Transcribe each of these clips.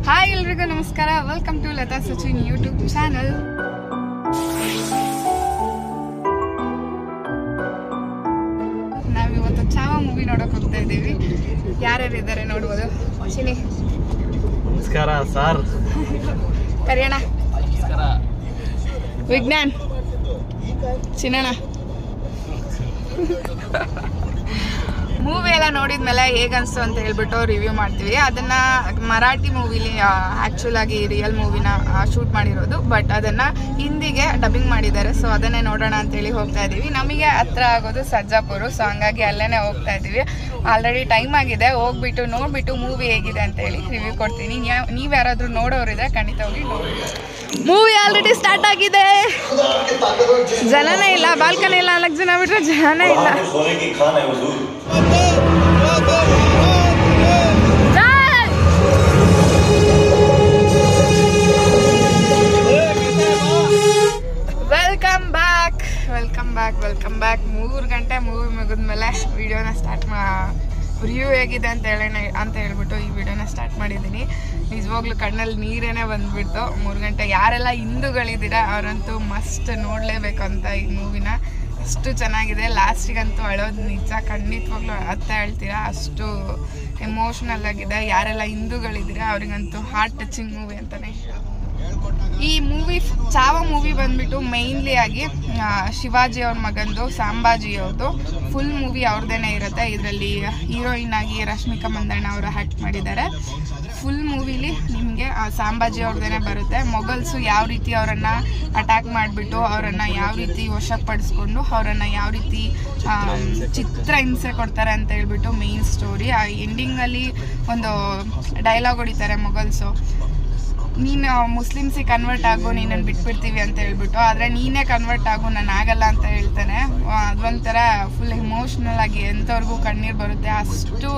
Hi ಎಲ್ರಿಗೂ ನಮಸ್ಕಾರ. Welcome to Lata Sachin YouTube channel. ನಾವಿವತ್ತು ಚಾವ ಮೂವಿ ನೋಡಕ್ ಹೋಗ್ತಾ ಇದ್ದೀವಿ. ಯಾರ್ಯಾರಿದ್ದಾರೆ ನೋಡ್ಬೋದು. ಚಿನಿ ನಮಸ್ಕಾರ ಸರ್. ಕರಿಯಣ್ಣ ನಮಸ್ಕಾರ. ವಿಜ್ಞಾನ್ ಚಿನ್ನಣ್ಣ. ಮೂವಿ ಎಲ್ಲ ನೋಡಿದ್ಮೇಲೆ ಹೇಗನ್ಸ್ತು ಅಂತ ಹೇಳ್ಬಿಟ್ಟು ರಿವ್ಯೂ ಮಾಡ್ತೀವಿ. ಅದನ್ನ ಮರಾಠಿ ಮೂವಿಲಿ ಆ್ಯಕ್ಚುಲ್ ಆಗಿ ರಿಯಲ್ ಮೂವಿನ ಶೂಟ್ ಮಾಡಿರೋದು, ಬಟ್ ಅದನ್ನ ಹಿಂದಿಗೆ ಡಬ್ಬಿಂಗ್ ಮಾಡಿದ್ದಾರೆ. ಸೊ ಅದನ್ನೇ ನೋಡೋಣ ಅಂತೇಳಿ ಹೋಗ್ತಾ ಇದ್ದೀವಿ. ನಮಗೆ ಹತ್ರ ಆಗೋದು ಸರ್ಜಾಪುರ, ಸೊ ಹಂಗಾಗಿ ಅಲ್ಲೇ ಹೋಗ್ತಾ ಇದ್ದೀವಿ. ಆಲ್ರೆಡಿ ಟೈಮ್ ಆಗಿದೆ. ಹೋಗ್ಬಿಟ್ಟು ನೋಡ್ಬಿಟ್ಟು ಮೂವಿ ಹೇಗಿದೆ ಅಂತೇಳಿ ರಿವ್ಯೂ ಕೊಡ್ತೀನಿ. ನೀವು ಯಾರಾದರೂ ನೋಡೋರಿದ್ರೆ ಖಂಡಿತ ಹೋಗಿ ನೋಡಿ. ಮೂವಿ ಆಲ್ರೆಡಿ ಸ್ಟಾರ್ಟ್ ಆಗಿದೆ. ಜನನೇ ಇಲ್ಲ, ಬಾಲ್ಕನಿ ಇಲ್ಲ, 4 ಜನ ಬಿಟ್ರೆ ಜನನೇ ಇಲ್ಲ. Welcome back. 3 ಗಂಟೆ ಮೂವಿ ಮುಗಿದ್ಮೇಲೆ ವಿಡಿಯೋನ ರಿವ್ಯೂ ಹೇಗಿದೆ ಅಂತ ಹೇಳ್ಬಿಟ್ಟು ಈ ವಿಡಿಯೋನ ಸ್ಟಾರ್ಟ್ ಮಾಡಿದ್ದೀನಿ. ನಿಜವಾಗ್ಲೂ ಕಣ್ಣಲ್ಲಿ ನೀರೇನೆ ಬಂದ್ಬಿಡ್ತು. 3 ಗಂಟೆ. ಯಾರೆಲ್ಲ ಹಿಂದೂಗಳಿದ್ದೀರಾ ಅವರಂತೂ ಮಸ್ಟ್ ನೋಡಲೇಬೇಕು ಅಂತ ಈ ಮೂವಿನ. ಅಷ್ಟು ಚೆನ್ನಾಗಿದೆ. ಲಾಸ್ಟಿಗಂತೂ ಅಳೋದು ನಿಜ, ಖಂಡಿತವಾಗ್ಲೂ ಅರ್ಥ ಹೇಳ್ತೀರಾ, ಅಷ್ಟು ಎಮೋಷ್ನಲ್ ಆಗಿದೆ. ಯಾರೆಲ್ಲ ಹಿಂದೂಗಳಿದ್ದೀರಾ ಅವರಿಗಂತೂ ಹಾರ್ಟ್ ಟಚಿಂಗ್ ಮೂವಿ ಅಂತಲೇ. ಈ ಮೂವಿ ಚಾವ ಮೂವಿ ಬಂದ್ಬಿಟ್ಟು ಮೇಯ್ನ್ಲಿ ಆಗಿ ಶಿವಾಜಿ ಅವ್ರ ಮಗಂದು, ಸಾಂಬಾಜಿ ಅವ್ರದ್ದು ಫುಲ್ ಮೂವಿ ಅವ್ರದ್ದೇನೆ ಇರುತ್ತೆ. ಇದರಲ್ಲಿ ಹೀರೋಯಿನ್ ಆಗಿ ರಶ್ಮಿಕಾ ಮಂದಣ್ಣ ಅವರು ಆ್ಯಕ್ಟ್ ಮಾಡಿದ್ದಾರೆ. ಫುಲ್ ಮೂವಿಲಿ ನಿಮಗೆ ಸಾಂಬಾಜಿ ಅವ್ರದ್ದೇನೆ ಬರುತ್ತೆ. ಮೊಘಲ್ಸು ಯಾವ ರೀತಿ ಅವರನ್ನು ಅಟ್ಯಾಕ್ ಮಾಡಿಬಿಟ್ಟು ಅವರನ್ನು ಯಾವ ರೀತಿ ವಶಪಡಿಸ್ಕೊಂಡು ಅವರನ್ನು ಯಾವ ರೀತಿ ಚಿತ್ರ ಹಿಂಸೆ ಕೊಡ್ತಾರೆ ಅಂತ ಹೇಳ್ಬಿಟ್ಟು ಮೇಯ್ನ್ ಸ್ಟೋರಿ. ಆ ಎಂಡಿಂಗಲ್ಲಿ ಒಂದು ಡೈಲಾಗ್ ಹೊಡಿತಾರೆ ಮೊಘಲ್ಸು, ನೀನು ಮುಸ್ಲಿಮ್ಸಿಗೆ ಕನ್ವರ್ಟ್ ಆಗು, ನೀನನ್ನು ಬಿಟ್ಬಿಡ್ತೀವಿ ಅಂತ ಹೇಳ್ಬಿಟ್ಟು. ಆದರೆ ನೀನೇ ಕನ್ವರ್ಟ್ ಆಗು, ನಾನು ಆಗಲ್ಲ ಅಂತ ಹೇಳ್ತಾನೆ. ಅದೊಂಥರ ಫುಲ್ ಎಮೋಷ್ನಲ್ ಆಗಿ ಎಂಥವ್ರಿಗೂ ಕಣ್ಣೀರು ಬರುತ್ತೆ, ಅಷ್ಟು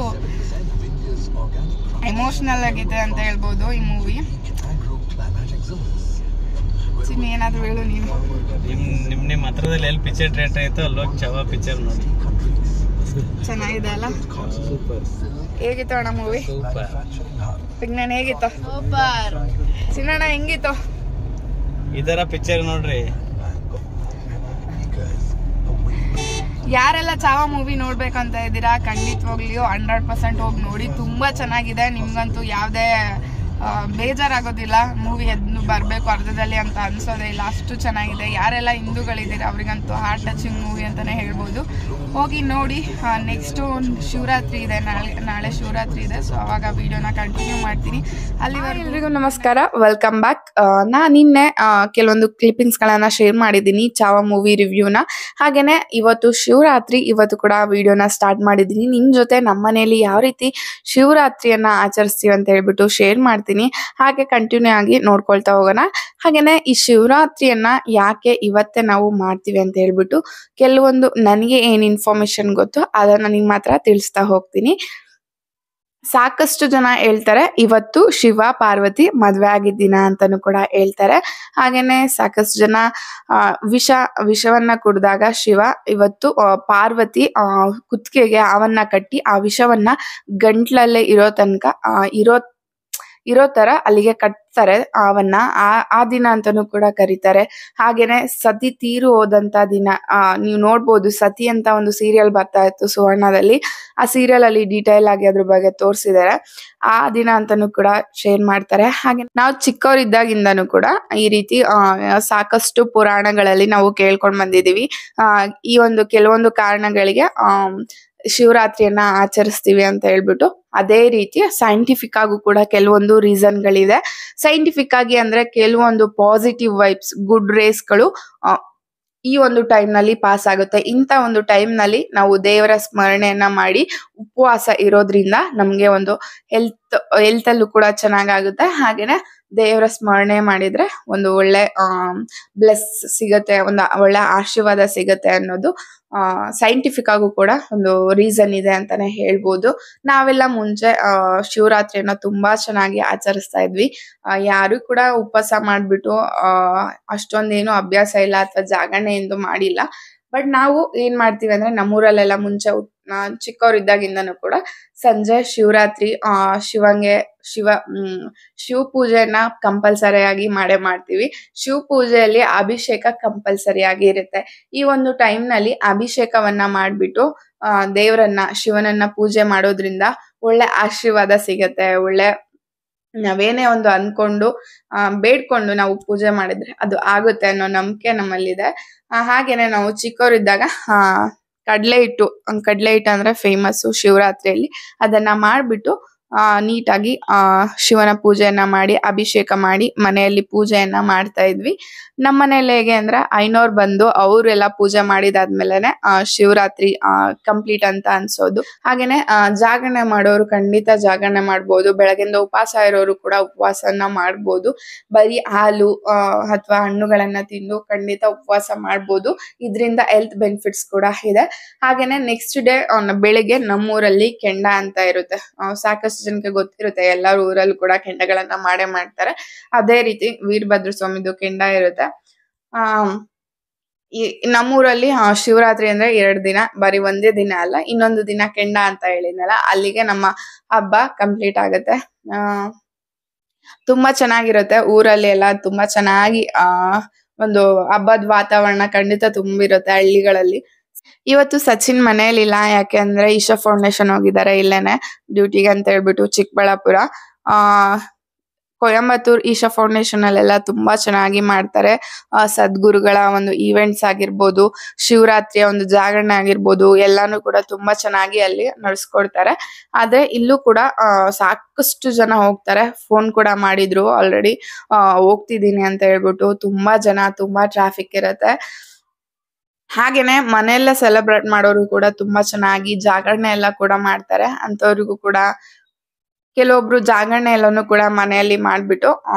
ಎಮೋಷ್ನಲ್ ಆಗಿದೆ ಅಂತ ಹೇಳ್ಬೋದು ಈ ಮೂವಿ. ಚಿನ್ನಿ ಏನಾದರೂ ಹೇಳು ನೀನು. ನಿಮ್ಮ ಹತ್ರದಲ್ಲಿ ಎಲ್ಲಿ ಪಿಕ್ಚರ್ ಥಿಯೇಟರ್ ಆಯ್ತು ಅಲ್ಲಿ ಹೋಗಿ ಚಾವ ಪಿಕ್ಚರ್ ನೋಡಿ. ಚೆನ್ನಾಗಿದೆ ಅಲ್ಲ? ಸೂಪರ್. ಹೇಗಿತ್ತು ಅಣ್ಣ ಮೂವಿ? ಸೂಪರ್. ವಿಜ್ಞಾನ ಹೇಗಿತ್ತು? ಸೂಪರ್. ಚಿನ್ನಣ್ಣ ಹೆಂಗಿತ್ತು? ಇದರ ಪಿಕ್ಚರ್ ನೋಡ್ರಿ. ಯಾರೆಲ್ಲ ಚಾವ ಮೂವಿ ನೋಡ್ಬೇಕಂತ ಇದ್ದೀರಾ ಖಂಡಿತವಾಗ್ಲಿಯೂ 100% ಹೋಗಿ ನೋಡಿ. ತುಂಬಾ ಚೆನ್ನಾಗಿದೆ. ನಿಮ್ಗಂತೂ ಯಾವುದೇ ಬೇಜಾರಾಗೋದಿಲ್ಲ. ಮೂವಿ ಎದ್ದು ಬರಬೇಕು ಅರ್ಧದಲ್ಲಿ ಅಂತ ಅನ್ಸೋದೇ ಇಲ್ಲ, ಅಷ್ಟು ಚೆನ್ನಾಗಿದೆ. ಯಾರೆಲ್ಲ ಹಿಂದೂಗಳಿದ್ದೀರಾ ಅವ್ರಿಗಂತೂ ಹಾರ್ಟ್ ಟಚಿಂಗ್ ಮೂವಿ ಅಂತಲೇ ಹೇಳ್ಬೋದು. ಹೋಗಿ ನೋಡಿ. ನೆಕ್ಸ್ಟು ಶಿವರಾತ್ರಿ ಇದೆ, ನಾಳೆ ಶಿವರಾತ್ರಿ ಇದೆ. ಸೊ ಅವಾಗ ವಿಡಿಯೋನ ಕಂಟಿನ್ಯೂ ಮಾಡ್ತೀನಿ. ಅಲ್ಲಿವರೆಗೂ ಎಲ್ರಿಗೂ ನಮಸ್ಕಾರ, ವೆಲ್ಕಮ್ ಬ್ಯಾಕ್. ನಾನು ನಿನ್ನೆ ಕೆಲವೊಂದು ಕ್ಲಿಪ್ಪಿಂಗ್ಸ್ಗಳನ್ನು ಶೇರ್ ಮಾಡಿದ್ದೀನಿ ಚಾವ ಮೂವಿ ರಿವ್ಯೂನ. ಹಾಗೆಯೇ ಇವತ್ತು ಶಿವರಾತ್ರಿ, ಇವತ್ತು ಕೂಡ ವಿಡಿಯೋನ ಸ್ಟಾರ್ಟ್ ಮಾಡಿದ್ದೀನಿ. ನಿಮ್ಮ ಜೊತೆ ನಮ್ಮ ಮನೆಯಲ್ಲಿ ಯಾವ ರೀತಿ ಶಿವರಾತ್ರಿಯನ್ನು ಆಚರಿಸ್ತೀವಿ ಅಂತ ಹೇಳ್ಬಿಟ್ಟು ಶೇರ್ ಮಾಡ್ತೀನಿ. ಹಾಗೆ ಕಂಟಿನ್ಯೂ ಆಗಿ ನೋಡ್ಕೊಳ್ತಾ ಹೋಗೋಣ. ಹಾಗೇನೆ ಈ ಶಿವರಾತ್ರಿಯನ್ನ ಯಾಕೆ ಇವತ್ತೇ ನಾವು ಮಾಡ್ತೀವಿ ಅಂತ ಹೇಳ್ಬಿಟ್ಟು ಕೆಲವೊಂದು ನನಗೆ ಏನ್ ಇನ್ಫಾರ್ಮೇಶನ್ ಗೊತ್ತು ಅದನ್ನ ನಿಮ್ಮ ಹತ್ರ ತಿಳಿಸ್ತಾ ಹೋಗ್ತೀನಿ. ಸಾಕಷ್ಟು ಜನ ಹೇಳ್ತಾರೆ ಇವತ್ತು ಶಿವ ಪಾರ್ವತಿ ಮದ್ವೆ ಆಗಿದ್ದ ದಿನ ಅಂತಾನು ಕೂಡ ಹೇಳ್ತಾರೆ. ಹಾಗೇನೆ ಸಾಕಷ್ಟು ಜನ ವಿಷವನ್ನ ಕುಡಿದಾಗ ಶಿವ ಇವತ್ತು ಪಾರ್ವತಿ ಕುತ್ತಿಗೆಗೆ ಅವನ್ನ ಕಟ್ಟಿ ಆ ವಿಷವನ್ನ ಗಂಟ್ಲಲ್ಲೇ ಇರೋ ತರ ಅಲ್ಲಿಗೆ ಕಟ್ತಾರೆ. ಅವನ್ನ ಆ ದಿನ ಅಂತಾನೂ ಕೂಡ ಕರೀತಾರೆ. ಹಾಗೇನೆ ಸತಿ ತೀರು ಹೋದಂತ ದಿನ ನೀವು ನೋಡ್ಬೋದು. ಸತಿ ಅಂತ ಒಂದು ಸೀರಿಯಲ್ ಬರ್ತಾ ಇತ್ತು ಸುವರ್ಣದಲ್ಲಿ. ಆ ಸೀರಿಯಲ್ ಅಲ್ಲಿ ಡೀಟೇಲ್ ಆಗಿ ಅದ್ರ ಬಗ್ಗೆ ತೋರಿಸಿದ್ದಾರೆ. ಆ ದಿನ ಅಂತಾನೂ ಕೂಡ ಶೇರ್ ಮಾಡ್ತಾರೆ. ಹಾಗೆ ನಾವು ಚಿಕ್ಕವರಿದ್ದಾಗಿಂದನೂ ಕೂಡ ಈ ರೀತಿ ಸಾಕಷ್ಟು ಪುರಾಣಗಳಲ್ಲಿ ನಾವು ಕೇಳ್ಕೊಂಡ್ ಬಂದಿದೀವಿ. ಈ ಒಂದು ಕೆಲವೊಂದು ಕಾರಣಗಳಿಗೆ ಶಿವರಾತ್ರಿಯನ್ನ ಆಚರಿಸ್ತೀವಿ ಅಂತ ಹೇಳ್ಬಿಟ್ಟು. ಅದೇ ರೀತಿ ಸೈಂಟಿಫಿಕ್ ಆಗು ಕೂಡ ಕೆಲವೊಂದು ರೀಸನ್ಗಳಿದೆ. ಸೈಂಟಿಫಿಕ್ ಆಗಿ ಅಂದ್ರೆ ಕೆಲವೊಂದು ಪಾಸಿಟಿವ್ ವೈಬ್ಸ್, ಗುಡ್ ರೇಸ್ಗಳು ಈ ಒಂದು ಟೈಮ್ ನಲ್ಲಿ ಪಾಸ್ ಆಗುತ್ತೆ. ಇಂಥ ಒಂದು ಟೈಮ್ ನಲ್ಲಿ ನಾವು ದೇವರ ಸ್ಮರಣೆಯನ್ನ ಮಾಡಿ ಉಪವಾಸ ಇರೋದ್ರಿಂದ ನಮ್ಗೆ ಒಂದು ಹೆಲ್ತ್ ಅಲ್ಲೂ ಕೂಡ ಚೆನ್ನಾಗಾಗುತ್ತೆ. ಹಾಗೇನೆ ದೇವರ ಸ್ಮರಣೆ ಮಾಡಿದ್ರೆ ಒಂದು ಒಳ್ಳೆ ಬ್ಲೆಸ್ ಸಿಗತ್ತೆ, ಒಂದು ಒಳ್ಳೆ ಆಶೀರ್ವಾದ ಸಿಗತ್ತೆ ಅನ್ನೋದು ಸೈಂಟಿಫಿಕ್ ಆಗು ಕೂಡ ಒಂದು ರೀಸನ್ ಇದೆ ಅಂತಾನೆ ಹೇಳ್ಬೋದು. ನಾವೆಲ್ಲ ಮುಂಚೆ ಶಿವರಾತ್ರಿಯನ್ನ ತುಂಬಾ ಚೆನ್ನಾಗಿ ಆಚರಿಸ್ತಾ ಇದ್ವಿ. ಯಾರು ಕೂಡ ಉಪವಾಸ ಮಾಡ್ಬಿಟ್ಟು ಅಷ್ಟೊಂದೇನು ಅಭ್ಯಾಸ ಇಲ್ಲ ಅಥವಾ ಜಾಗರಣೆ ಎಂದು ಮಾಡಿಲ್ಲ. ಬಟ್ ನಾವು ಏನ್ ಮಾಡ್ತೀವಿ ಅಂದ್ರೆ ನಮ್ಮೂರಲ್ಲೆಲ್ಲ ಮುಂಚೆ ಚಿಕ್ಕವರಿದ್ದಾಗಿಂದನೂ ಕೂಡ ಸಂಜೆ ಶಿವರಾತ್ರಿ ಶಿವ ಪೂಜೆಯನ್ನ ಕಂಪಲ್ಸರಿಯಾಗಿ ಮಾಡ್ತೀವಿ. ಶಿವ ಪೂಜೆಯಲ್ಲಿ ಅಭಿಷೇಕ ಕಂಪಲ್ಸರಿಯಾಗಿ ಇರುತ್ತೆ. ಈ ಒಂದು ಟೈಮ್ ನಲ್ಲಿ ಅಭಿಷೇಕವನ್ನ ಮಾಡ್ಬಿಟ್ಟು ಶಿವನನ್ನ ಪೂಜೆ ಮಾಡೋದ್ರಿಂದ ಒಳ್ಳೆ ಆಶೀರ್ವಾದ ಸಿಗತ್ತೆ. ಒಳ್ಳೆ ನಾವೇನೇ ಒಂದು ಅನ್ಕೊಂಡು ಬೇಡ್ಕೊಂಡು ನಾವು ಪೂಜೆ ಮಾಡಿದ್ರೆ ಅದು ಆಗುತ್ತೆ ಅನ್ನೋ ನಂಬಿಕೆ ನಮ್ಮಲ್ಲಿದೆ. ಹಾಗೇನೆ ನಾವು ಚಿಕ್ಕವರಿದ್ದಾಗ ಕಡಲೆ ಹಿಟ್ಟು ಅಂದ್ರೆ ಫೇಮಸ್ ಶಿವರಾತ್ರಿಯಲ್ಲಿ. ಅದನ್ನ ಮಾಡ್ಬಿಟ್ಟು ನೀಟಾಗಿ ಶಿವನ ಪೂಜೆಯನ್ನ ಮಾಡಿ ಅಭಿಷೇಕ ಮಾಡಿ ಮನೆಯಲ್ಲಿ ಪೂಜೆಯನ್ನ ಮಾಡ್ತಾ ಇದ್ವಿ. ನಮ್ಮ ಮನೇಲಿ ಹೇಗೆ ಅಂದ್ರೆ ಐನೋರ್ ಬಂದು ಅವರೆಲ್ಲ ಪೂಜೆ ಮಾಡಿದಾದ್ಮೇಲೆನೆ ಶಿವರಾತ್ರಿ ಕಂಪ್ಲೀಟ್ ಅಂತ ಅನ್ಸೋದು. ಹಾಗೇನೆ ಜಾಗರಣೆ ಮಾಡೋರು ಖಂಡಿತ ಜಾಗರಣೆ ಮಾಡ್ಬೋದು. ಬೆಳಗಿಂದ ಉಪವಾಸ ಇರೋರು ಕೂಡ ಉಪವಾಸನ ಮಾಡ್ಬೋದು. ಬರೀ ಹಾಲು ಅಥವಾ ಹಣ್ಣುಗಳನ್ನ ತಿಂದು ಖಂಡಿತ ಉಪವಾಸ ಮಾಡ್ಬೋದು. ಇದರಿಂದ ಹೆಲ್ತ್ ಬೆನಿಫಿಟ್ಸ್ ಕೂಡ ಇದೆ. ಹಾಗೇನೆ ನೆಕ್ಸ್ಟ್ ಡೇ ಬೆಳಿಗ್ಗೆ ನಮ್ಮೂರಲ್ಲಿ ಕೆಂಡ ಅಂತ ಇರುತ್ತೆ. ಸಾಕಷ್ಟು ಜನಕ್ಕೆ ಗೊತ್ತಿರುತ್ತೆ, ಎಲ್ಲರ ಊರಲ್ಲೂ ಕೂಡ ಕೆಂಡಗಳನ್ನ ಮಾಡ್ತಾರೆ. ಅದೇ ರೀತಿ ವೀರಭದ್ರ ಸ್ವಾಮಿದು ಕೆಂಡ ಇರುತ್ತೆ. ನಮ್ಮೂರಲ್ಲಿ ಶಿವರಾತ್ರಿ ಅಂದ್ರೆ 2 ದಿನ, ಬರೀ ಒಂದೇ ದಿನ ಅಲ್ಲ, ಇನ್ನೊಂದು ದಿನ ಕೆಂಡ ಅಂತ ಹೇಳಿದ್ನಲ್ಲ, ಅಲ್ಲಿಗೆ ನಮ್ಮ ಹಬ್ಬ ಕಂಪ್ಲೀಟ್ ಆಗುತ್ತೆ. ತುಂಬಾ ಚೆನ್ನಾಗಿರುತ್ತೆ ಊರಲ್ಲಿ ಎಲ್ಲ. ತುಂಬಾ ಚೆನ್ನಾಗಿ ಒಂದು ಹಬ್ಬದ ವಾತಾವರಣ ಖಂಡಿತ ತುಂಬಿರುತ್ತೆ ಹಳ್ಳಿಗಳಲ್ಲಿ. ಇವತ್ತು ಸಚಿನ್ ಮನೆಯಲ್ಲಿಲ್ಲ, ಯಾಕೆ ಅಂದ್ರೆ ಈಶಾ ಫೌಂಡೇಶನ್ ಹೋಗಿದ್ದಾರೆ ಇಲ್ಲೇನೆ ಡ್ಯೂಟಿಗೆ ಅಂತ ಹೇಳ್ಬಿಟ್ಟು ಚಿಕ್ಕಬಳ್ಳಾಪುರ. ಕೊಯಂಬತ್ತೂರ್ ಈಶಾ ಫೌಂಡೇಶನ್ ಅಲ್ಲೆಲ್ಲ ತುಂಬಾ ಚೆನ್ನಾಗಿ ಮಾಡ್ತಾರೆ. ಸದ್ಗುರುಗಳ ಒಂದು ಈವೆಂಟ್ಸ್ ಆಗಿರ್ಬೋದು, ಶಿವರಾತ್ರಿಯ ಒಂದು ಜಾಗರಣೆ ಆಗಿರ್ಬೋದು, ಎಲ್ಲಾನು ಕೂಡ ತುಂಬಾ ಚೆನ್ನಾಗಿ ಅಲ್ಲಿ ನಡೆಸ್ಕೊಡ್ತಾರೆ. ಆದ್ರೆ ಇಲ್ಲೂ ಕೂಡ ಸಾಕಷ್ಟು ಜನ ಹೋಗ್ತಾರೆ. ಫೋನ್ ಕೂಡ ಮಾಡಿದ್ರು ಆಲ್ರೆಡಿ ಹೋಗ್ತಿದೀನಿ ಅಂತ ಹೇಳ್ಬಿಟ್ಟು. ತುಂಬಾ ಜನ, ತುಂಬಾ ಟ್ರಾಫಿಕ್ ಇರತ್ತೆ. ಹಾಗೇನೆ ಮನೆಯಲ್ಲ ಸೆಲೆಬ್ರೇಟ್ ಮಾಡೋರು ಕೂಡ ತುಂಬಾ ಚೆನ್ನಾಗಿ ಜಾಗರಣೆ ಎಲ್ಲ ಕೂಡ ಮಾಡ್ತಾರೆ. ಅಂತವ್ರಿಗೂ ಕೂಡ ಕೆಲವೊಬ್ರು ಜಾಗರಣೆ ಎಲ್ಲಾನು ಕೂಡ ಮನೆಯಲ್ಲಿ ಮಾಡ್ಬಿಟ್ಟು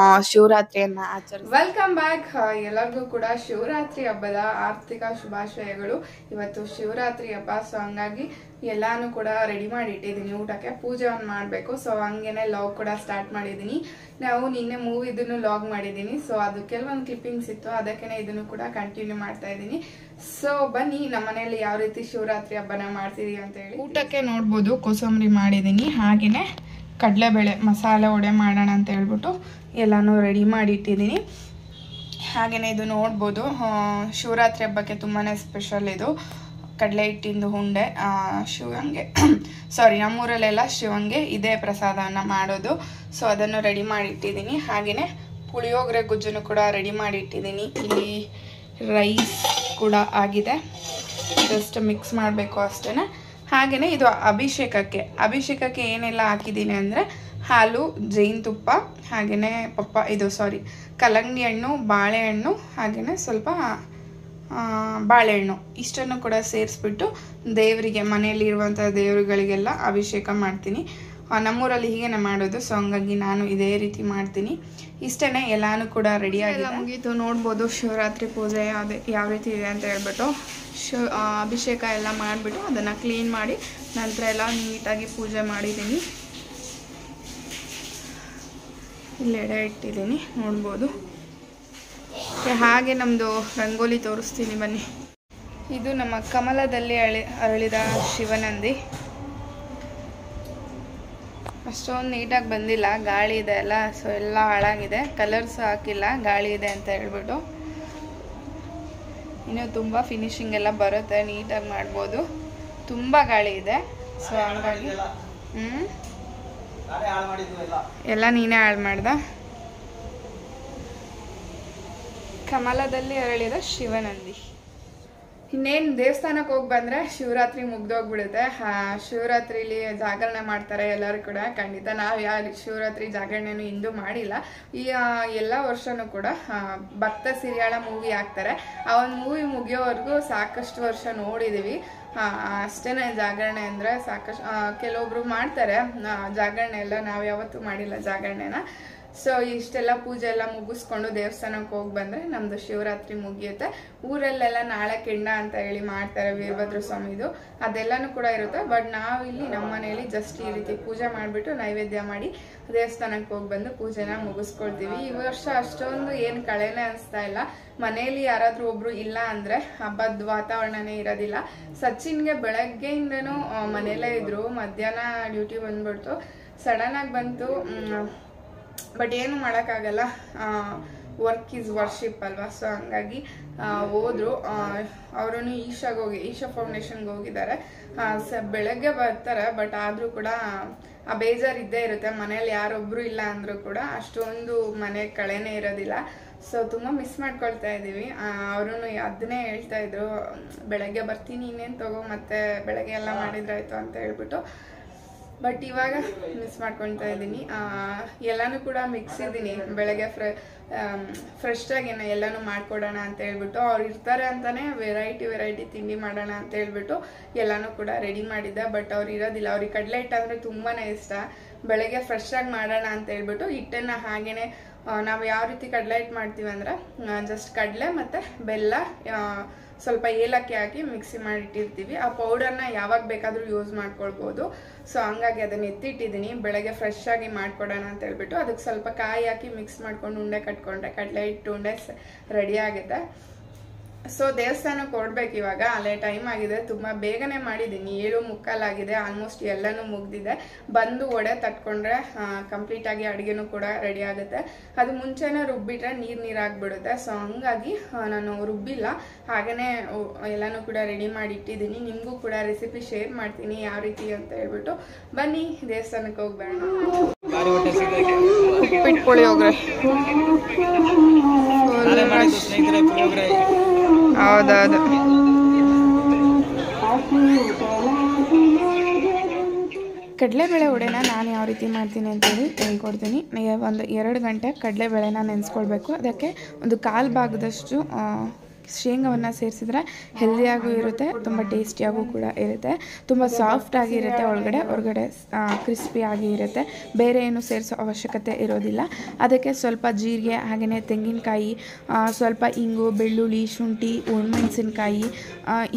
ಶಿವರಾತ್ರಿಯನ್ನ ಆಚರಿಸ್ತಾರೆ. Welcome back. ಎಲ್ಲರಿಗೂ ಕೂಡ ಶಿವರಾತ್ರಿ ಹಬ್ಬದ ಆರ್ಥಿಕ ಶುಭಾಶಯಗಳು. ಇವತ್ತು ಶಿವರಾತ್ರಿ ಹಬ್ಬ, ಸೊ ಹಂಗಾಗಿ ಎಲ್ಲಾನು ಕೂಡ ರೆಡಿ ಮಾಡಿ ಇಟ್ಟಿದ್ದೀನಿ. ಊಟಕ್ಕೆ ಪೂಜೆಯನ್ನು ಮಾಡ್ಬೇಕು. ಸೊ ಹಂಗೇನೆ ಲಾಗ್ ಕೂಡ ಸ್ಟಾರ್ಟ್ ಮಾಡಿದೀನಿ. ನಾವು ನಿನ್ನೆ ಮೂವಿದನ್ನು ಲಾಗ್ ಮಾಡಿದೀನಿ. ಸೊ ಅದು ಕೆಲವೊಂದು ಕ್ಲಿಪ್ಪಿಂಗ್ಸ್ ಇತ್ತು, ಅದಕ್ಕೆ ಇದನ್ನು ಕೂಡ ಕಂಟಿನ್ಯೂ ಮಾಡ್ತಾ ಇದ್ದೀನಿ. ಸೊ ಬನ್ನಿ ನಮ್ಮ ಮನೆಯಲ್ಲಿ ಯಾವ ರೀತಿ ಶಿವರಾತ್ರಿ ಹಬ್ಬನ ಮಾಡ್ತಿದೀವಿ ಅಂತ ಹೇಳಿ. ಊಟಕ್ಕೆ ನೋಡ್ಬೋದು ಕೋಸಂಬರಿ ಮಾಡಿದೀನಿ. ಹಾಗೇನೆ ಕಡಲೆಬೇಳೆ ಮಸಾಲೆ ವಡೆ ಮಾಡೋಣ ಅಂತ ಹೇಳ್ಬಿಟ್ಟು ಎಲ್ಲಾನು ರೆಡಿ ಮಾಡಿ ಇಟ್ಟಿದ್ದೀನಿ. ಹಾಗೇನೆ ಇದು ನೋಡ್ಬೋದು, ಶಿವರಾತ್ರಿ ಹಬ್ಬಕ್ಕೆ ತುಂಬಾ ಸ್ಪೆಷಲ್ ಇದು ಕಡಲೆ ಹಿಟ್ಟಿಂದು ಉಂಡೆ. ಶಿವಂಗೆ ನಮ್ಮೂರಲ್ಲೆಲ್ಲ ಶಿವಂಗೆ ಇದೇ ಪ್ರಸಾದವನ್ನು ಮಾಡೋದು. ಸೊ ಅದನ್ನು ರೆಡಿ ಮಾಡಿ ಇಟ್ಟಿದ್ದೀನಿ. ಹಾಗೆಯೇ ಪುಳಿಯೋಗರೆ ಗುಜ್ಜನ್ನು ಕೂಡ ರೆಡಿ ಮಾಡಿ ಇಟ್ಟಿದ್ದೀನಿ. ಇಲ್ಲಿ ರೈಸ್ ಕೂಡ ಆಗಿದೆ, ಜಸ್ಟ್ ಮಿಕ್ಸ್ ಮಾಡಬೇಕು ಅಷ್ಟೇ. ಹಾಗೆಯೇ ಇದು ಅಭಿಷೇಕಕ್ಕೆ ಏನೆಲ್ಲ ಹಾಕಿದ್ದೀನಿ ಅಂದರೆ ಹಾಲು, ಜೇನುತುಪ್ಪ, ಹಾಗೆಯೇ ಕಲ್ಲಂಗಡಿ ಹಣ್ಣು, ಬಾಳೆಹಣ್ಣು, ಹಾಗೆಯೇ ಸ್ವಲ್ಪ ಬಾಳೆಹಣ್ಣು, ಇಷ್ಟನ್ನು ಕೂಡ ಸೇರಿಸ್ಬಿಟ್ಟು ದೇವರಿಗೆ, ಮನೆಯಲ್ಲಿರುವಂಥ ದೇವರುಗಳಿಗೆಲ್ಲ ಅಭಿಷೇಕ ಮಾಡ್ತೀನಿ. ನಮ್ಮೂರಲ್ಲಿ ಹೀಗೇನೆ ಮಾಡೋದು. ಸೊ ಹಂಗಾಗಿ ನಾನು ಇದೇ ರೀತಿ ಮಾಡ್ತೀನಿ. ಇಷ್ಟೇ, ಎಲ್ಲಾನು ಕೂಡ ರೆಡಿಯಾಗಿ ಮುಗೀತು. ನೋಡ್ಬೋದು ಶಿವರಾತ್ರಿ ಪೂಜೆ ಯಾವ ರೀತಿ ಇದೆ ಅಂತ ಹೇಳ್ಬಿಟ್ಟು. ಅಭಿಷೇಕ ಎಲ್ಲ ಮಾಡಿಬಿಟ್ಟು ಅದನ್ನು ಕ್ಲೀನ್ ಮಾಡಿ ನಂತರ ಎಲ್ಲ ನೀಟಾಗಿ ಪೂಜೆ ಮಾಡಿದ್ದೀನಿ. ಇಲ್ಲಿ ಎಡೆ ಇಟ್ಟಿದ್ದೀನಿ ನೋಡ್ಬೋದು. ಹಾಗೆ ನಮ್ಮದು ರಂಗೋಲಿ ತೋರಿಸ್ತೀನಿ ಬನ್ನಿ. ಇದು ನಮ್ಮ ಕಮಲದಲ್ಲಿ ಅರಳಿದ ಶಿವನಂದಿ. ಅಷ್ಟೊಂದು ನೀಟಾಗಿ ಬಂದಿಲ್ಲ, ಗಾಳಿ ಇದೆ ಅಲ್ಲ, ಸೊ ಎಲ್ಲ ಹಾಳಾಗಿದೆ. ಕಲರ್ಸ್ ಹಾಕಿಲ್ಲ, ಗಾಳಿ ಇದೆ ಅಂತ ಹೇಳ್ಬಿಟ್ಟು. ಇನ್ನು ತುಂಬ ಫಿನಿಶಿಂಗ್ ಎಲ್ಲ ಬರುತ್ತೆ, ನೀಟಾಗಿ ಮಾಡ್ಬೋದು. ತುಂಬ ಗಾಳಿ ಇದೆ, ಸೊ ಹಂಗಾಗಿ ಎಲ್ಲ ನೀನೇ ಹಾಳು ಮಾಡ್ದ. ಕಮಲದಲ್ಲಿ ಅರಳಿದ ಶಿವನಂದಿ. ಇನ್ನೇನು ದೇವಸ್ಥಾನಕ್ಕೆ ಹೋಗಿ ಬಂದರೆ ಶಿವರಾತ್ರಿ ಮುಗ್ದೋಗ್ಬಿಡುತ್ತೆ. ಶಿವರಾತ್ರಿಲಿ ಜಾಗರಣೆ ಮಾಡ್ತಾರೆ ಎಲ್ಲರೂ ಕೂಡ. ಖಂಡಿತ ನಾವು ಯಾವ ಶಿವರಾತ್ರಿ ಜಾಗರಣೆನೂ ಇಂದು ಮಾಡಿಲ್ಲ. ಈ ಎಲ್ಲ ವರ್ಷನೂ ಕೂಡ ಭಕ್ತ ಸಿರಿಯಾಳ ಮೂವಿ ಹಾಕ್ತಾರೆ. ಆ ಒಂದು ಮೂವಿ ಮುಗಿಯೋವರೆಗೂ ಸಾಕಷ್ಟು ವರ್ಷ ನೋಡಿದ್ದೀವಿ. ಅಷ್ಟೇ ಜಾಗರಣೆ ಅಂದರೆ ಸಾಕಷ್ಟು ಕೆಲವೊಬ್ರು ಮಾಡ್ತಾರೆ ಜಾಗರಣೆ ಎಲ್ಲ. ನಾವು ಯಾವತ್ತೂ ಮಾಡಿಲ್ಲ ಜಾಗರಣೆನ. ಸೊ ಇಷ್ಟೆಲ್ಲ ಪೂಜೆ ಎಲ್ಲ ಮುಗಿಸ್ಕೊಂಡು ದೇವಸ್ಥಾನಕ್ಕೆ ಹೋಗಿ ಬಂದರೆ ನಮ್ಮದು ಶಿವರಾತ್ರಿ ಮುಗಿಯುತ್ತೆ. ಊರಲ್ಲೆಲ್ಲ ನಾಳೆ ಕೆಂಡ ಅಂತ ಹೇಳಿ ಮಾಡ್ತಾರೆ ವೀರಭದ್ರ ಸ್ವಾಮಿದು, ಅದೆಲ್ಲನೂ ಕೂಡ ಇರುತ್ತೆ. ಬಟ್ ನಾವಿಲ್ಲಿ ನಮ್ಮ ಮನೆಯಲ್ಲಿ ಜಸ್ಟ್ ಈ ರೀತಿ ಪೂಜೆ ಮಾಡಿಬಿಟ್ಟು ನೈವೇದ್ಯ ಮಾಡಿ ದೇವಸ್ಥಾನಕ್ಕೆ ಹೋಗಿ ಬಂದು ಪೂಜೆನ ಮುಗಿಸ್ಕೊಳ್ತೀವಿ. ಈ ವರ್ಷ ಅಷ್ಟೊಂದು ಏನು ಕಳೆನೇ ಅನಿಸ್ತಾ ಇಲ್ಲ. ಮನೆಯಲ್ಲಿ ಯಾರಾದರೂ ಒಬ್ರು ಇಲ್ಲ ಅಂದರೆ ಹಬ್ಬದ ವಾತಾವರಣನೇ ಇರೋದಿಲ್ಲ. ಸಚಿನ್ಗೆ ಬೆಳಗ್ಗೆಯಿಂದನೂ ಮನೆಯಲ್ಲೇ ಇದ್ರು, ಮಧ್ಯಾಹ್ನ ಡ್ಯೂಟಿ ಬಂದ್ಬಿಡ್ತು, ಸಡನ್ನಾಗಿ ಬಂತು. ಬಟ್ ಏನು ಮಾಡೋಕ್ಕಾಗಲ್ಲ, ವರ್ಕ್ ಈಸ್ ವರ್ಷಿಪ್ ಅಲ್ವಾ. ಸೊ ಹಂಗಾಗಿ ಹೋದ್ರು. ಅವರು ಈಶಾ ಫೌಂಡೇಶನ್ಗೆ ಹೋಗಿದ್ದಾರೆ. ಬೆಳಗ್ಗೆ ಬರ್ತಾರೆ, ಬಟ್ ಆದರೂ ಕೂಡ ಆ ಬೇಜಾರು ಇದ್ದೇ ಇರುತ್ತೆ. ಮನೇಲಿ ಯಾರೊಬ್ಬರು ಇಲ್ಲ ಅಂದರೂ ಕೂಡ ಅಷ್ಟೊಂದು ಮನೆ ಕಳೆನೇ ಇರೋದಿಲ್ಲ. ಸೊ ತುಂಬ ಮಿಸ್ ಮಾಡ್ಕೊಳ್ತಾ ಇದ್ದೀವಿ. ಅವರು ಅದನ್ನೇ ಹೇಳ್ತಾ ಇದ್ರು, ಬೆಳಗ್ಗೆ ಬರ್ತೀನಿ ಇನ್ನೇನು ತಗೋ, ಮತ್ತೆ ಬೆಳಗ್ಗೆ ಎಲ್ಲ ಮಾಡಿದ್ರಾಯ್ತು ಅಂತ ಹೇಳ್ಬಿಟ್ಟು. ಬಟ್ ಇವಾಗ ಮಿಸ್ ಮಾಡ್ಕೊಳ್ತಾ ಇದ್ದೀನಿ. ಎಲ್ಲನೂ ಕೂಡ ಮಿಕ್ಸ್ ಇದ್ದೀನಿ. ಬೆಳಗ್ಗೆ ಫ್ರೆಶ್ಟಾಗಿ ಎಲ್ಲನೂ ಮಾಡಿಕೊಡೋಣ ಅಂತ ಹೇಳ್ಬಿಟ್ಟು, ಅವ್ರು ಇರ್ತಾರೆ ಅಂತಲೇ ವೆರೈಟಿ ತಿಂಡಿ ಮಾಡೋಣ ಅಂತ ಹೇಳ್ಬಿಟ್ಟು ಎಲ್ಲನೂ ಕೂಡ ರೆಡಿ ಮಾಡಿದ್ದೆ. ಬಟ್ ಅವ್ರು ಇರೋದಿಲ್ಲ. ಅವ್ರಿಗೆ ಕಡಲೆ ಹಿಟ್ಟು ಅಂದರೆ ತುಂಬಾ ಇಷ್ಟ. ಬೆಳಗ್ಗೆ ಫ್ರೆಶ್ಶಾಗಿ ಮಾಡೋಣ ಅಂತ ಹೇಳ್ಬಿಟ್ಟು ಹಿಟ್ಟನ್ನು ಹಾಗೇ ನಾವು ಯಾವ ರೀತಿ ಕಡಲೆ ಹಿಟ್ಟು ಮಾಡ್ತೀವಿ ಅಂದರೆ ಜಸ್ಟ್ ಕಡಲೆ ಮತ್ತು ಬೆಲ್ಲ, ಸ್ವಲ್ಪ ಏಲಕ್ಕಿ ಹಾಕಿ ಮಿಕ್ಸಿ ಮಾಡಿಟ್ಟಿರ್ತೀವಿ. ಆ ಪೌಡರ್ನ ಯಾವಾಗ ಬೇಕಾದರೂ ಯೂಸ್ ಮಾಡ್ಕೊಳ್ಬೋದು. ಸೊ ಹಂಗಾಗಿ ಅದನ್ನು ಎತ್ತಿಟ್ಟಿದ್ದೀನಿ. ಬೆಳಗ್ಗೆ ಫ್ರೆಶ್ಶಾಗಿ ಮಾಡಿಕೊಡೋಣ ಅಂತ ಹೇಳ್ಬಿಟ್ಟು ಅದಕ್ಕೆ ಸ್ವಲ್ಪ ಕಾಯಿ ಹಾಕಿ ಮಿಕ್ಸ್ ಮಾಡ್ಕೊಂಡು ಉಂಡೆ ಕಟ್ಕೊಂಡ್ರೆ ಕಡಲೆ ಹಿಟ್ಟು ಉಂಡೆ ರೆಡಿ ಆಗುತ್ತೆ. ಸೊ ದೇವಸ್ಥಾನಕ್ಕೆ ಹೊರಡ್ಬೇಕು ಇವಾಗ. ಅಲ್ಲೇ ಟೈಮ್ ಆಗಿದೆ, ತುಂಬ ಬೇಗನೆ ಮಾಡಿದ್ದೀನಿ. 7:45 ಆಗಿದೆ. ಆಲ್ಮೋಸ್ಟ್ ಎಲ್ಲನೂ ಮುಗ್ದಿದೆ. ಬಂದು ಒಡೆ ತಟ್ಕೊಂಡ್ರೆ ಕಂಪ್ಲೀಟಾಗಿ ಅಡುಗೆನೂ ಕೂಡ ರೆಡಿ ಆಗುತ್ತೆ. ಅದು ಮುಂಚೆನೇ ರುಬ್ಬಿಟ್ರೆ ನೀರಾಗ್ಬಿಡುತ್ತೆ. ಸೊ ಹಂಗಾಗಿ ನಾನು ರುಬ್ಬಿಲ್ಲ, ಹಾಗೆಯೇ ಎಲ್ಲನೂ ಕೂಡ ರೆಡಿ ಮಾಡಿ ಇಟ್ಟಿದ್ದೀನಿ. ನಿಮಗೂ ಕೂಡ ರೆಸಿಪಿ ಶೇರ್ ಮಾಡ್ತೀನಿ ಯಾವ ರೀತಿ ಅಂತ ಹೇಳ್ಬಿಟ್ಟು. ಬನ್ನಿ ದೇವಸ್ಥಾನಕ್ಕೆ ಹೋಗ್ಬೇಡ. ಉಪ್ಪಿಟ್ಟು ಪುಳಿಯೋಗರೆ ಹೌದೌದು. ಕಡಲೆಬೇಳೆ ವಡೆನ ನಾನು ಯಾವ ರೀತಿ ಮಾಡ್ತೀನಿ ಅಂತೇಳಿ ಹೇಳ್ಕೊಡ್ತೀನಿ. ಒಂದು 2 ಗಂಟೆ ಕಡಲೆಬೇಳೆನ ನೆನೆಸ್ಕೊಳ್ಬೇಕು. ಅದಕ್ಕೆ ಒಂದು 1/4 ಭಾಗದಷ್ಟು ಶೇಂಗಾವನ್ನು ಸೇರಿಸಿದ್ರೆ ಹೆಲ್ದಿಯಾಗೂ ಇರುತ್ತೆ, ತುಂಬ ಟೇಸ್ಟಿಯಾಗೂ ಕೂಡ ಇರುತ್ತೆ, ತುಂಬ ಸಾಫ್ಟಾಗಿರುತ್ತೆ, ಹೊರಗಡೆ ಕ್ರಿಸ್ಪಿಯಾಗಿ ಇರುತ್ತೆ. ಬೇರೆ ಏನು ಸೇರಿಸೋ ಅವಶ್ಯಕತೆ ಇರೋದಿಲ್ಲ. ಅದಕ್ಕೆ ಸ್ವಲ್ಪ ಜೀರಿಗೆ, ಹಾಗೆಯೇ ತೆಂಗಿನಕಾಯಿ, ಸ್ವಲ್ಪ ಇಂಗು, ಬೆಳ್ಳುಳ್ಳಿ, ಶುಂಠಿ, ಒಣಮೆಣಸಿನ್ಕಾಯಿ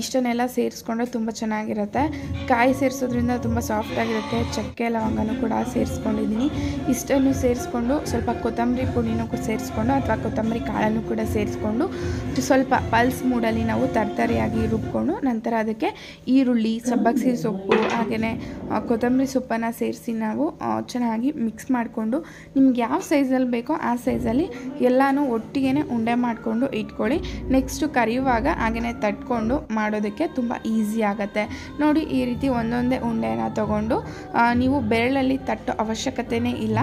ಇಷ್ಟನ್ನೆಲ್ಲ ಸೇರಿಸ್ಕೊಂಡ್ರೆ ತುಂಬ ಚೆನ್ನಾಗಿರುತ್ತೆ. ಕಾಯಿ ಸೇರಿಸೋದ್ರಿಂದ ತುಂಬ ಸಾಫ್ಟಾಗಿರುತ್ತೆ. ಚಕ್ಕೆ ಲವಂಗನೂ ಕೂಡ ಸೇರಿಸ್ಕೊಂಡಿದ್ದೀನಿ. ಇಷ್ಟನ್ನು ಸೇರಿಸ್ಕೊಂಡು ಸ್ವಲ್ಪ ಕೊತ್ತಂಬರಿ ಪುಡಿನೂ ಕೂಡ ಸೇರಿಸ್ಕೊಂಡು ಅಥವಾ ಕೊತ್ತಂಬರಿ ಕಾಳನ್ನು ಕೂಡ ಸೇರಿಸ್ಕೊಂಡು ಸ್ವಲ್ಪ ಪಲ್ಸ್ ಮೂಡಲ್ಲಿ ನಾವು ತರತರಿಯಾಗಿ ರುಬ್ಕೊಂಡು ನಂತರ ಅದಕ್ಕೆ ಈರುಳ್ಳಿ, ಸಬ್ಬಕ್ಸಿ ಸೊಪ್ಪು ಹಾಗೆಯೇ ಕೊತ್ತಂಬರಿ ಸೊಪ್ಪನ್ನು ಸೇರಿಸಿ ನಾವು ಚೆನ್ನಾಗಿ ಮಿಕ್ಸ್ ಮಾಡಿಕೊಂಡು ನಿಮ್ಗೆ ಯಾವ ಸೈಜಲ್ಲಿ ಬೇಕೋ ಆ ಸೈಜಲ್ಲಿ ಎಲ್ಲನೂ ಒಟ್ಟಿಗೆ ಉಂಡೆ ಮಾಡಿಕೊಂಡು ಇಟ್ಕೊಳ್ಳಿ. ನೆಕ್ಸ್ಟು ಕರಿಯುವಾಗ ಹಾಗೆಯೇ ತಟ್ಕೊಂಡು ಮಾಡೋದಕ್ಕೆ ತುಂಬ ಈಸಿ ಆಗುತ್ತೆ. ನೋಡಿ, ಈ ರೀತಿ ಒಂದೊಂದೇ ಉಂಡೆನ ತಗೊಂಡು ನೀವು ಬೆರಳಲ್ಲಿ ತಟ್ಟೋ ಅವಶ್ಯಕತೆಯೇ ಇಲ್ಲ.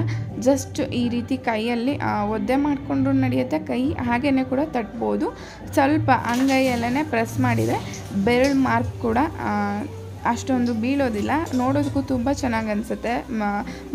ಜಸ್ಟ್ ಈ ರೀತಿ ಕೈಯಲ್ಲಿ ಒದ್ದೆ ಮಾಡಿಕೊಂಡ್ರು ನಡೆಯುತ್ತೆ. ಕೈ ಹಾಗೆಯೇ ಕೂಡ ತಟ್ಬೋದು. ಸ್ವಲ್ಪ ಅಂಗೈಯಲ್ಲೇ ಪ್ರೆಸ್ ಮಾಡಿದರೆ ಬೆರಳು ಮಾರ್ಕ್ ಕೂಡ ಅಷ್ಟೊಂದು ಬೀಳೋದಿಲ್ಲ. ನೋಡೋದಕ್ಕೂ ತುಂಬ ಚೆನ್ನಾಗಿ ಅನಿಸುತ್ತೆ.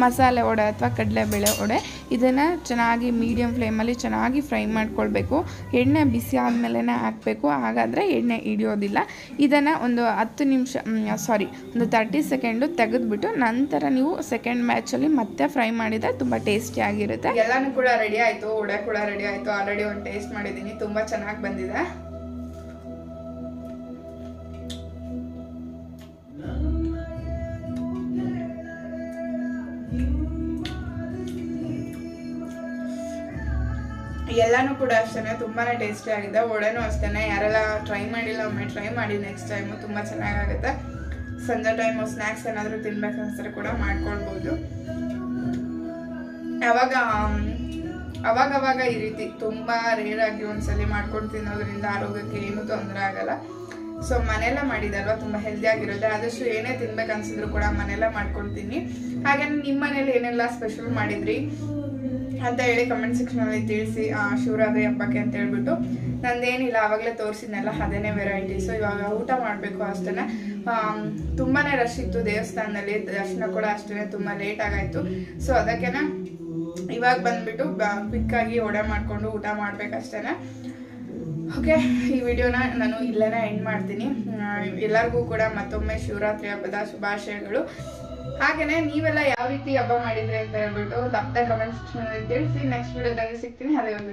ಮಸಾಲೆ ವಡೆ ಅಥವಾ ಕಡಲೆಬೇಳೆ ವಡೆ ಇದನ್ನು ಚೆನ್ನಾಗಿ ಮೀಡಿಯಮ್ ಫ್ಲೇಮಲ್ಲಿ ಚೆನ್ನಾಗಿ ಫ್ರೈ ಮಾಡ್ಕೊಳ್ಬೇಕು. ಎಣ್ಣೆ ಬಿಸಿ ಆದಮೇಲೆ ಹಾಕಬೇಕು, ಹಾಗಾದರೆ ಎಣ್ಣೆ ಹಿಡಿಯೋದಿಲ್ಲ. ಇದನ್ನು ಒಂದು 30 ಸೆಕೆಂಡು ತೆಗೆದುಬಿಟ್ಟು ನಂತರ ನೀವು ಸೆಕೆಂಡ್ ಬ್ಯಾಚಲ್ಲಿ ಮತ್ತೆ ಫ್ರೈ ಮಾಡಿದರೆ ತುಂಬ ಟೇಸ್ಟಿಯಾಗಿರುತ್ತೆ. ಎಲ್ಲನೂ ಕೂಡ ರೆಡಿ ಆಯಿತು, ವಡೆ ಕೂಡ ರೆಡಿ ಆಯಿತು. ಆಲ್ರೆಡಿ ಒಂದು ಟೇಸ್ಟ್ ಮಾಡಿದ್ದೀನಿ, ತುಂಬ ಚೆನ್ನಾಗಿ ಬಂದಿದೆ. ಎಲ್ಲನೂ ಕೂಡ ಅಷ್ಟೇ ತುಂಬಾ ಟೇಸ್ಟಿ ಆಗಿದೆ. ವಡೆನೂ ಅಷ್ಟೇ. ಯಾರೆಲ್ಲ ಟ್ರೈ ಮಾಡಿಲ್ಲ ಒಮ್ಮೆ ಟ್ರೈ ಮಾಡಿ ನೆಕ್ಸ್ಟ್ ಟೈಮು, ತುಂಬ ಚೆನ್ನಾಗಾಗುತ್ತೆ. ಸಂಜೆ ಟೈಮು ಸ್ನ್ಯಾಕ್ಸ್ ಏನಾದರೂ ತಿನ್ಬೇಕನ್ಸಿದ್ರೆ ಕೂಡ ಮಾಡ್ಕೊಳ್ಬೋದು. ಅವಾಗವಾಗ ಈ ರೀತಿ ತುಂಬ ರೇರಾಗಿ ಒಂದ್ಸಲಿ ಮಾಡ್ಕೊಂಡು ತಿನ್ನೋದ್ರಿಂದ ಆರೋಗ್ಯಕ್ಕೆ ಏನೂ ತೊಂದರೆ ಆಗಲ್ಲ. ಸೊ ಮನೆಯಲ್ಲ ಮಾಡಿದಲ್ವ, ತುಂಬ ಹೆಲ್ದಿಯಾಗಿರುತ್ತೆ. ಆದಷ್ಟು ಏನೇ ತಿನ್ಬೇಕನ್ಸಿದ್ರು ಕೂಡ ಮನೆಯಲ್ಲ ಮಾಡ್ಕೊಳ್ತೀನಿ. ಹಾಗೆ ನಿಮ್ಮ ಮನೇಲಿ ಏನೆಲ್ಲ ಸ್ಪೆಷಲ್ ಮಾಡಿದ್ರಿ ಅಂತ ಹೇಳಿ ಕಮೆಂಟ್ ಸೆಕ್ಷನಲ್ಲಿ ತಿಳಿಸಿ. ಶಿವರಾತ್ರಿ ಹಬ್ಬಕ್ಕೆ ಅಂತ ಹೇಳ್ಬಿಟ್ಟು ನಂದೇನಿಲ್ಲ, ಆವಾಗಲೇ ತೋರಿಸಿದ್ನಲ್ಲ ಅದೇನೇ ವೆರೈಟೀಸು. ಇವಾಗ ಊಟ ಮಾಡಬೇಕು ಅಷ್ಟೇ. ತುಂಬಾ ರಶ್ ಇತ್ತು ದೇವಸ್ಥಾನದಲ್ಲಿ, ದರ್ಶನ ಕೂಡ ಅಷ್ಟೇ ತುಂಬ ಲೇಟ್ ಆಗಾಯಿತು. ಸೊ ಅದಕ್ಕೆ ಇವಾಗ ಬಂದುಬಿಟ್ಟು ಕ್ವಿಕ್ಕಾಗಿ ವಡೆ ಮಾಡಿಕೊಂಡು ಊಟ ಮಾಡಬೇಕಷ್ಟೇ. ಓಕೆ, ಈ ವಿಡಿಯೋನ ನಾನು ಇಲ್ಲೇ ಎಂಡ್ ಮಾಡ್ತೀನಿ. ಎಲ್ಲರಿಗೂ ಕೂಡ ಮತ್ತೊಮ್ಮೆ ಶಿವರಾತ್ರಿ ಹಬ್ಬದ ಶುಭಾಶಯಗಳು. ಹಾಗೇನೆ ನೀವೆಲ್ಲ ಯಾವ ರೀತಿ ಹಬ್ಬ ಮಾಡಿದ್ರಿ ಅಂತ ಹೇಳ್ಬಿಟ್ಟು ತಪ್ಪದೆ ಕಮೆಂಟ್ ಸೆಕ್ಷನ್ ಅಲ್ಲಿ ತಿಳಿಸಿ. ನೆಕ್ಸ್ಟ್ ವಿಡಿಯೋದಲ್ಲಿ ಸಿಗ್ತೀನಿ. ಅದೇ ಒಂದು